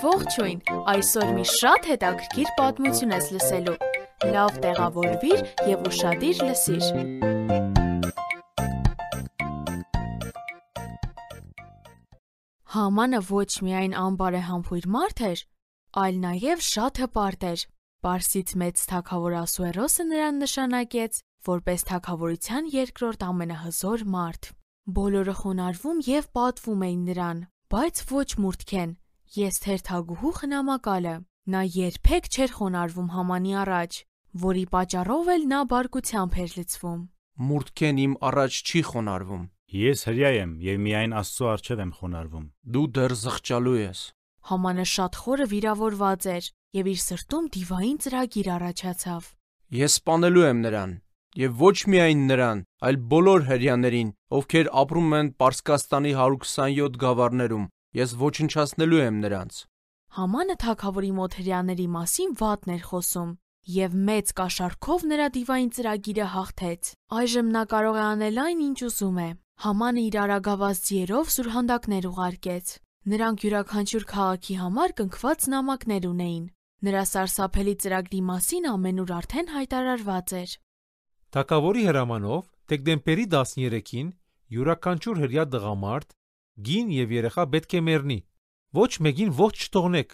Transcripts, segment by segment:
Ողջույն, այսօր մի շատ հետաքրքիր պատմություն ես լսելու, լավ տեղավորվիր և ուշադիր լսիր։ Համանը ոչ միայն անբարեհամբույր մարդ էր, այլ նաև շատ հպարտ էր։ Պարսից մեծ թագավոր Ասուերոսը նրան նշանակեց որպես թագավորության երկրորդ ամենահզոր մարդ։ Բոլորը խոնարհվում և պատվում էին նրան, բայց ոչ Մուրթքեն, Եսթեր թագուհու խնամակալը։ Նա երբեք չէր խոնարհվում Համանի առաջ, որի պատճառով էլ նա բարկությամբ էր լցվում։ Մուրթքեն իմ առաջ չի խոնարհվում։ Ես հրյա եմ և միայն Աստծո առջև եմ խոնարհվում։ Դու դեռ զղջալու ես։ Համանը շատ խորը վիրավորված էր և իր սրտում դիվային ծրագիր առաջացավ։ Ես սպանելու եմ նրան, և ոչ միայն նրան, այլ բոլոր հրեաներին, ովքեր ապրում են Պարսկաստանի 127 գավառներում, ես ոչնչացնելու եմ նրանց։ Համանը թագավորի մոտ հրեաների մասին վատն էր խոսում, և մեծ կաշառքով նրա դիվային ծրագիրը հաղթեց։ Այժմ նա կարող է անել այն, ինչ ուզում է։ Համանը իր արագավազ ձիերով սուրհանդակներ ուղարկեց։ Նրանք յուրաքանչյուր քաղաքի համար կնքված նամակներ ունեին։ Նրա սարսափելի ծրագրի մասին ամենուր արդեն հայտարարված էր։ Թագավորի հրամանով դեկտեմբերի 13-ին յուրաքանչյուր հրեա տղամարդ, կին և երեխա պետք է մեռնի։ Ոչ մեկին ողջ չթողնեք,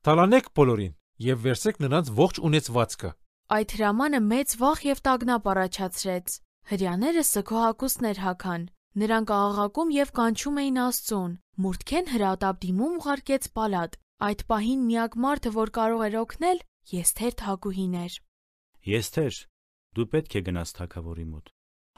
թալանեք բոլորին և վերցրեք նրանց ողջ ունեցվածքը։ Այդ հրամանը մեծ վախ և տագնապ առաջացրեց։ Հրեաները սգոհակուստներ հագան։ Նրանք աղաղակում և կանչում էին Աստծուն։ Մուրթքեն հրատապ դիմում ուղարկեց Պալատ։ Այդ պահին միակ մարդը, որ կարող էր օգնել, Եսթեր թագուհին էր։ Եսթեր, դու պետք է գնաս թագավորի մոտ։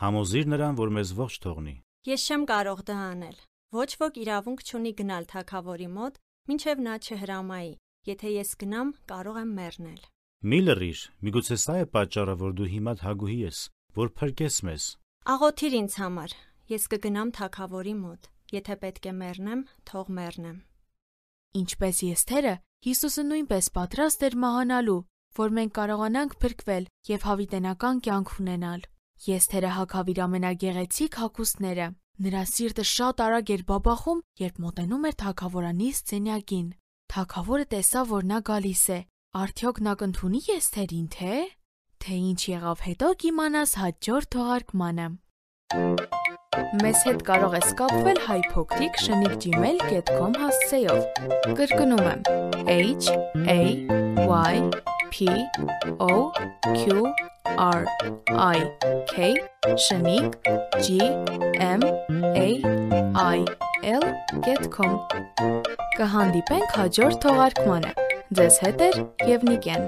Համոզիր նրան, որ մեզ ողջ թողնի։ Ես չեմ կարող դա անել։ Ոչ ոք իրավունք չունի գնալ թագավորի մոտ, մինչև նա չհրամայի։ Եթե ես գնամ, կարող եմ մեռնել։ Մի լռիր, միգուցե սա է պատճառը, որ դու հիմա թագուհի ես, որ փրկես մեզ։ Աղոթիր ինձ համար։ Ես կգնամ թագավորի մոտ։ Եթե պետք է մեռնեմ, թող մեռնեմ։ Ինչպես Եսթերը, Հիսուսը նույնպես պատրաստ էր մահանալու, որ մենք կարողանանք փրկվել և հավիտենական կյանք ունենալ։ Եսթերը հագավ իր ամենագեղեցիկ հագուստները։ Նրա սիրտը շատ արագ էր բաբախում, երբ մոտենում էր թագավորանից սենյակին։ Թագավորը տեսավ, որ նա գալիս է։ Արդյոք նա կընդունի Եսթերին, թե ինչ եղավ հետո կիմանաս հաջորդ թողարկմանը։ Մեզ հետ կարող ես կապվել hypocric@gmail.com հասցեով։ Կրկնում եմ HAYPOQRIK@gmail.com Կհանդիպենք հաջորդ թողարկմանը։ Ձեզ հետ է Եվնիկեն։